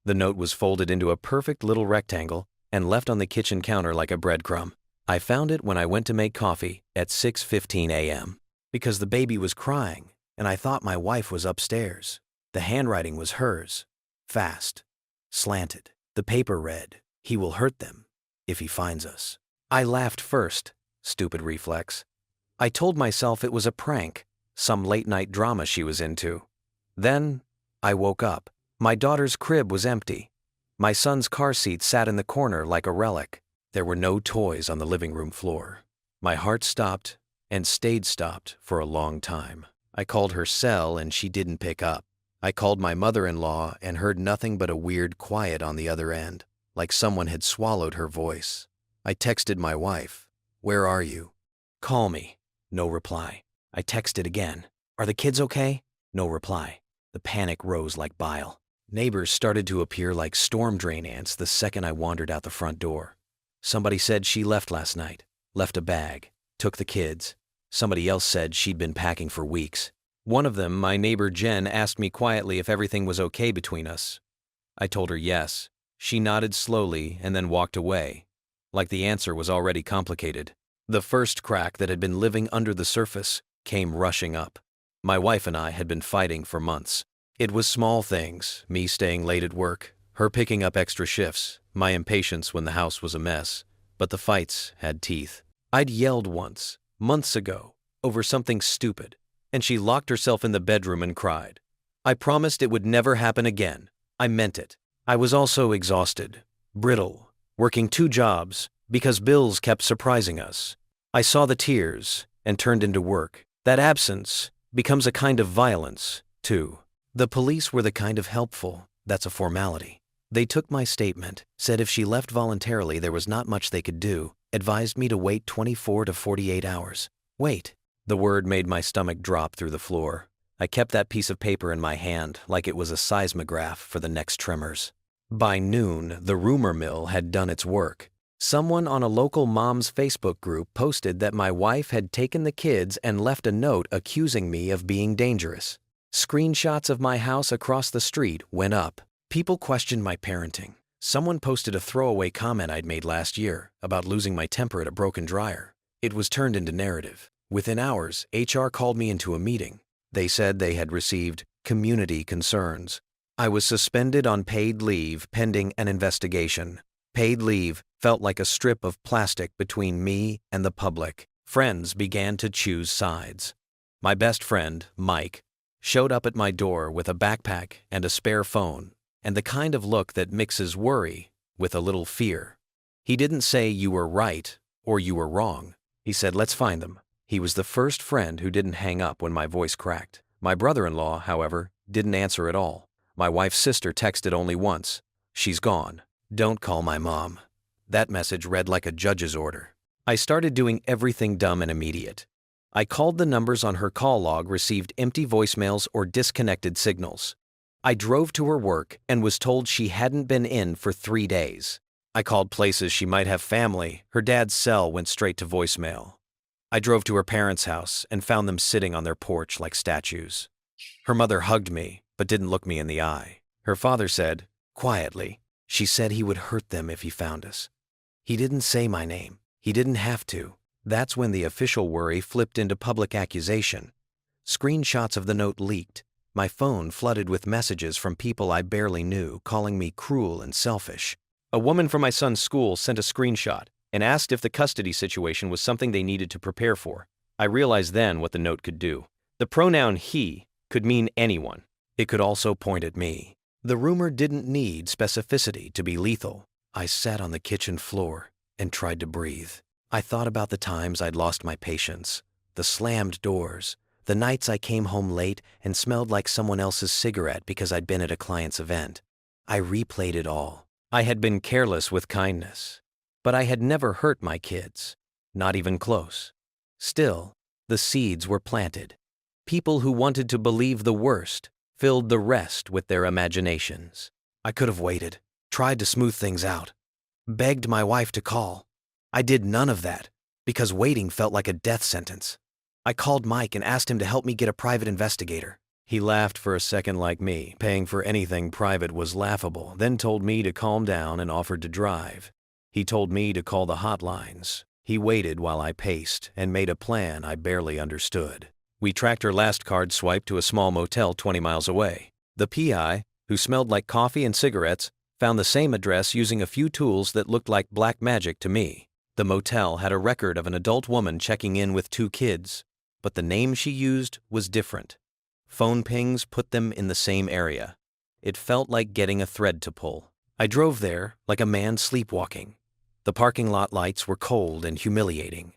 The note was folded into a perfect little rectangle and left on the kitchen counter like a breadcrumb. I found it when I went to make coffee at 6:15 a.m. because the baby was crying and I thought my wife was upstairs. The handwriting was hers, fast, slanted. The paper read, "He will hurt them if he finds us." I laughed first, stupid reflex. I told myself it was a prank, some late-night drama she was into. Then I woke up. My daughter's crib was empty. My son's car seat sat in the corner like a relic. There were no toys on the living room floor. My heart stopped and stayed stopped for a long time. I called her cell and she didn't pick up. I called my mother-in-law and heard nothing but a weird quiet on the other end, like someone had swallowed her voice. I texted my wife, "Where are you? Call me." No reply. I texted again, "Are the kids okay?" No reply. The panic rose like bile. Neighbors started to appear like storm drain ants the second I wandered out the front door. Somebody said she left last night, left a bag, took the kids. Somebody else said she'd been packing for weeks. One of them, my neighbor Jen, asked me quietly if everything was okay between us. I told her yes. She nodded slowly and then walked away, like the answer was already complicated. The first crack that had been living under the surface came rushing up. My wife and I had been fighting for months. It was small things, me staying late at work, her picking up extra shifts, my impatience when the house was a mess, but the fights had teeth. I'd yelled once, months ago, over something stupid, and she locked herself in the bedroom and cried. I promised it would never happen again. I meant it. I was also exhausted, brittle, working 2 jobs because bills kept surprising us. I saw the tears and turned into work. That absence becomes a kind of violence, too. The police were the kind of helpful, that's a formality. They took my statement, said if she left voluntarily there was not much they could do, advised me to wait 24 to 48 hours. Wait. The word made my stomach drop through the floor. I kept that piece of paper in my hand like it was a seismograph for the next tremors. By noon, the rumor mill had done its work. Someone on a local mom's Facebook group posted that my wife had taken the kids and left a note accusing me of being dangerous. Screenshots of my house across the street went up. People questioned my parenting. Someone posted a throwaway comment I'd made last year about losing my temper at a broken dryer. It was turned into narrative. Within hours, HR called me into a meeting. They said they had received community concerns. I was suspended on paid leave pending an investigation. Paid leave felt like a strip of plastic between me and the public. Friends began to choose sides. My best friend, Mike, showed up at my door with a backpack and a spare phone, and the kind of look that mixes worry with a little fear. He didn't say you were right or you were wrong. He said, let's find them. He was the first friend who didn't hang up when my voice cracked. My brother-in-law, however, didn't answer at all. My wife's sister texted only once. She's gone. Don't call my mom. That message read like a judge's order. I started doing everything dumb and immediate. I called the numbers on her call log, received empty voicemails or disconnected signals. I drove to her work and was told she hadn't been in for 3 days. I called places she might have family. Her dad's cell went straight to voicemail. I drove to her parents' house and found them sitting on their porch like statues. Her mother hugged me, but didn't look me in the eye. Her father said, quietly, she said he would hurt them if he found us. He didn't say my name. He didn't have to. That's when the official worry flipped into public accusation. Screenshots of the note leaked. My phone flooded with messages from people I barely knew, calling me cruel and selfish. A woman from my son's school sent a screenshot and asked if the custody situation was something they needed to prepare for. I realized then what the note could do. The pronoun he could mean anyone. It could also point at me. The rumor didn't need specificity to be lethal. I sat on the kitchen floor and tried to breathe. I thought about the times I'd lost my patience, the slammed doors, the nights I came home late and smelled like someone else's cigarette because I'd been at a client's event. I replayed it all. I had been careless with kindness, but I had never hurt my kids, not even close. Still, the seeds were planted. People who wanted to believe the worst filled the rest with their imaginations. I could have waited, tried to smooth things out, begged my wife to call. I did none of that because waiting felt like a death sentence. I called Mike and asked him to help me get a private investigator. He laughed for a second like me. Paying for anything private was laughable, then told me to calm down and offered to drive. He told me to call the hotlines. He waited while I paced and made a plan I barely understood. We tracked her last card swipe to a small motel 20 miles away. The PI, who smelled like coffee and cigarettes, found the same address using a few tools that looked like black magic to me. The motel had a record of an adult woman checking in with 2 kids, but the name she used was different. Phone pings put them in the same area. It felt like getting a thread to pull. I drove there like a man sleepwalking. The parking lot lights were cold and humiliating.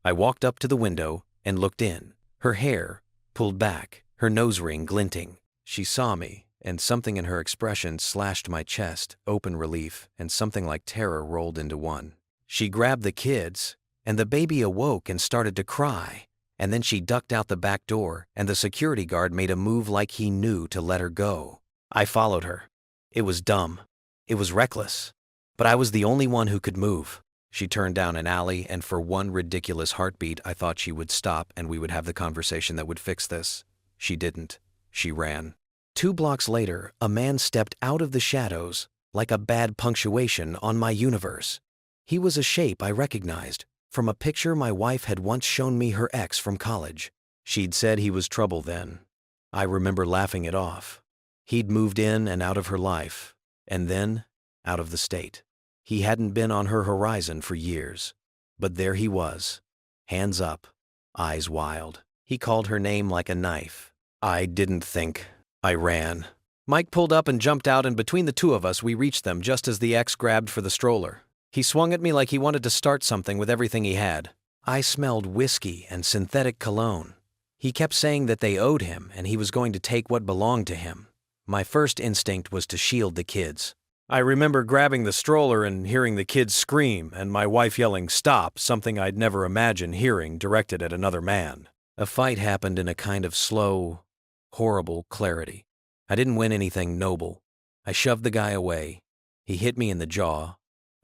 I walked up to the window and looked in. Her hair pulled back, her nose ring glinting. She saw me, and something in her expression slashed my chest, open relief, and something like terror rolled into one. She grabbed the kids, and the baby awoke and started to cry. And then she ducked out the back door, and the security guard made a move like he knew to let her go. I followed her. It was dumb. It was reckless. But I was the only one who could move. She turned down an alley, and for one ridiculous heartbeat, I thought she would stop and we would have the conversation that would fix this. She didn't. She ran. 2 blocks later, a man stepped out of the shadows like a bad punctuation on my universe. He was a shape I recognized from a picture my wife had once shown me her ex from college. She'd said he was trouble then. I remember laughing it off. He'd moved in and out of her life, and then out of the state. He hadn't been on her horizon for years. But there he was, hands up, eyes wild. He called her name like a knife. I didn't think. I ran. Mike pulled up and jumped out, and between the 2 of us, we reached them just as the ex grabbed for the stroller. He swung at me like he wanted to start something with everything he had. I smelled whiskey and synthetic cologne. He kept saying that they owed him and he was going to take what belonged to him. My first instinct was to shield the kids. I remember grabbing the stroller and hearing the kids scream and my wife yelling, "Stop," something I'd never imagined hearing directed at another man. A fight happened in a kind of slow, horrible clarity. I didn't win anything noble. I shoved the guy away. He hit me in the jaw.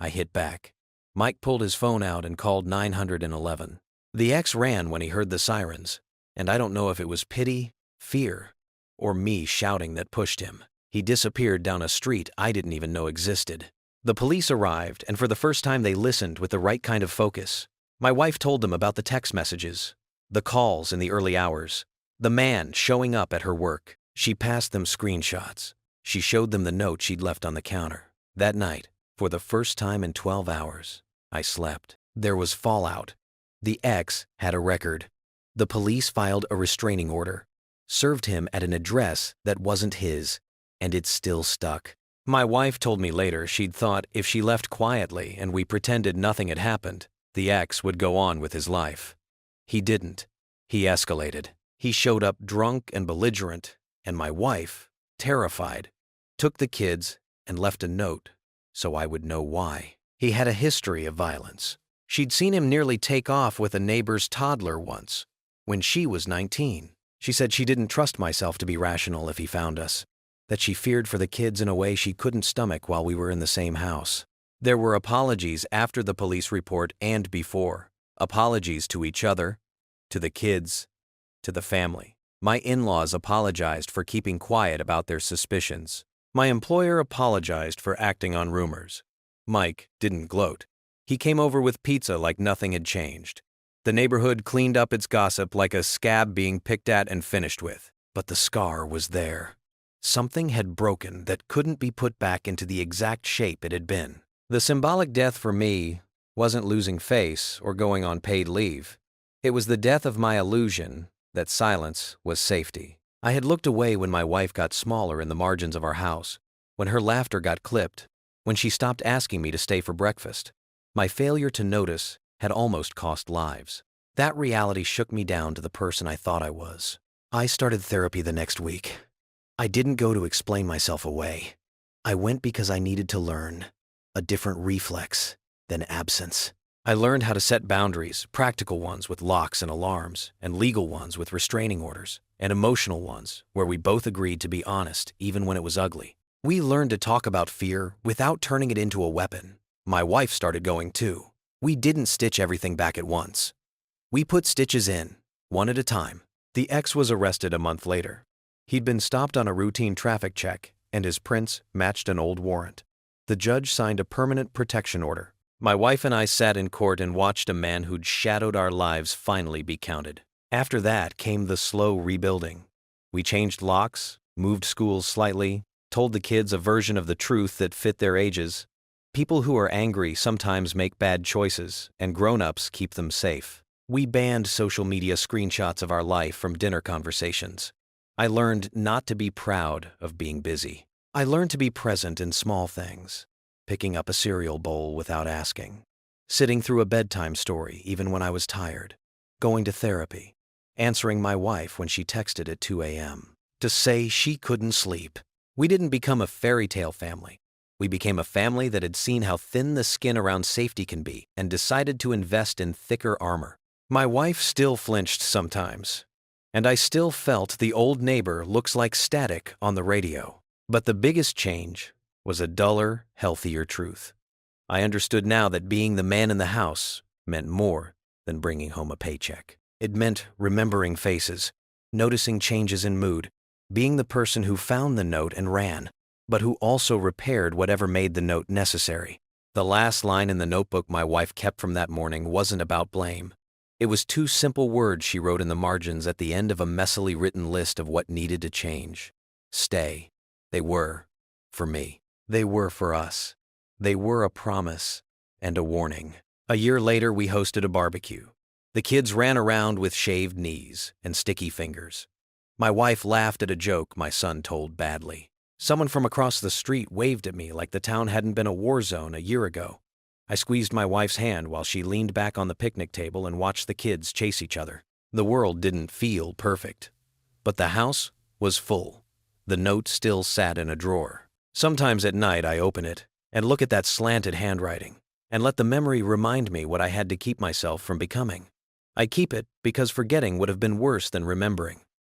I hit back. Mike pulled his phone out and called 911. The ex ran when he heard the sirens, and I don't know if it was pity, fear, or me shouting that pushed him. He disappeared down a street I didn't even know existed. The police arrived, and for the first time they listened with the right kind of focus. My wife told them about the text messages, the calls in the early hours, the man showing up at her work. She passed them screenshots. She showed them the note she'd left on the counter. That night, for the first time in 12 hours, I slept. There was fallout. The ex had a record. The police filed a restraining order, served him at an address that wasn't his, and it still stuck. My wife told me later she'd thought if she left quietly and we pretended nothing had happened, the ex would go on with his life. He didn't. He escalated. He showed up drunk and belligerent, and my wife, terrified, took the kids and left a note so I would know why. He had a history of violence. She'd seen him nearly take off with a neighbor's toddler once, when she was 19. She said she didn't trust myself to be rational if he found us, that she feared for the kids in a way she couldn't stomach while we were in the same house. There were apologies after the police report and before. Apologies to each other, to the kids, to the family. My in-laws apologized for keeping quiet about their suspicions. My employer apologized for acting on rumors. Mike didn't gloat. He came over with pizza like nothing had changed. The neighborhood cleaned up its gossip like a scab being picked at and finished with. But the scar was there. Something had broken that couldn't be put back into the exact shape it had been. The symbolic death for me wasn't losing face or going on paid leave. It was the death of my illusion that silence was safety. I had looked away when my wife got smaller in the margins of our house, when her laughter got clipped, when she stopped asking me to stay for breakfast. My failure to notice had almost cost lives. That reality shook me down to the person I thought I was. I started therapy the next week. I didn't go to explain myself away. I went because I needed to learn a different reflex than absence. I learned how to set boundaries, practical ones with locks and alarms, and legal ones with restraining orders, and emotional ones where we both agreed to be honest even when it was ugly. We learned to talk about fear without turning it into a weapon. My wife started going too. We didn't stitch everything back at once. We put stitches in, one at a time. The ex was arrested a month later. He'd been stopped on a routine traffic check, and his prints matched an old warrant. The judge signed a permanent protection order. My wife and I sat in court and watched a man who'd shadowed our lives finally be counted. After that came the slow rebuilding. We changed locks, moved schools slightly, told the kids a version of the truth that fit their ages. People who are angry sometimes make bad choices, and grown-ups keep them safe. We banned social media screenshots of our life from dinner conversations. I learned not to be proud of being busy. I learned to be present in small things, picking up a cereal bowl without asking, sitting through a bedtime story even when I was tired, going to therapy, answering my wife when she texted at 2 a.m. to say she couldn't sleep. We didn't become a fairy tale family. We became a family that had seen how thin the skin around safety can be and decided to invest in thicker armor. My wife still flinched sometimes, and I still felt the old neighbor looks like static on the radio. But the biggest change was a duller, healthier truth. I understood now that being the man in the house meant more than bringing home a paycheck. It meant remembering faces, noticing changes in mood, being the person who found the note and ran, but who also repaired whatever made the note necessary. The last line in the notebook my wife kept from that morning wasn't about blame. It was 2 simple words she wrote in the margins at the end of a messily written list of what needed to change. Stay. They were, for me. They were for us. They were a promise and a warning. A year later, we hosted a barbecue. The kids ran around with shaved knees and sticky fingers. My wife laughed at a joke my son told badly. Someone from across the street waved at me like the town hadn't been a war zone a year ago. I squeezed my wife's hand while she leaned back on the picnic table and watched the kids chase each other. The world didn't feel perfect, but the house was full. The note still sat in a drawer. Sometimes at night I open it and look at that slanted handwriting and let the memory remind me what I had to keep myself from becoming. I keep it because forgetting would have been worse than remembering.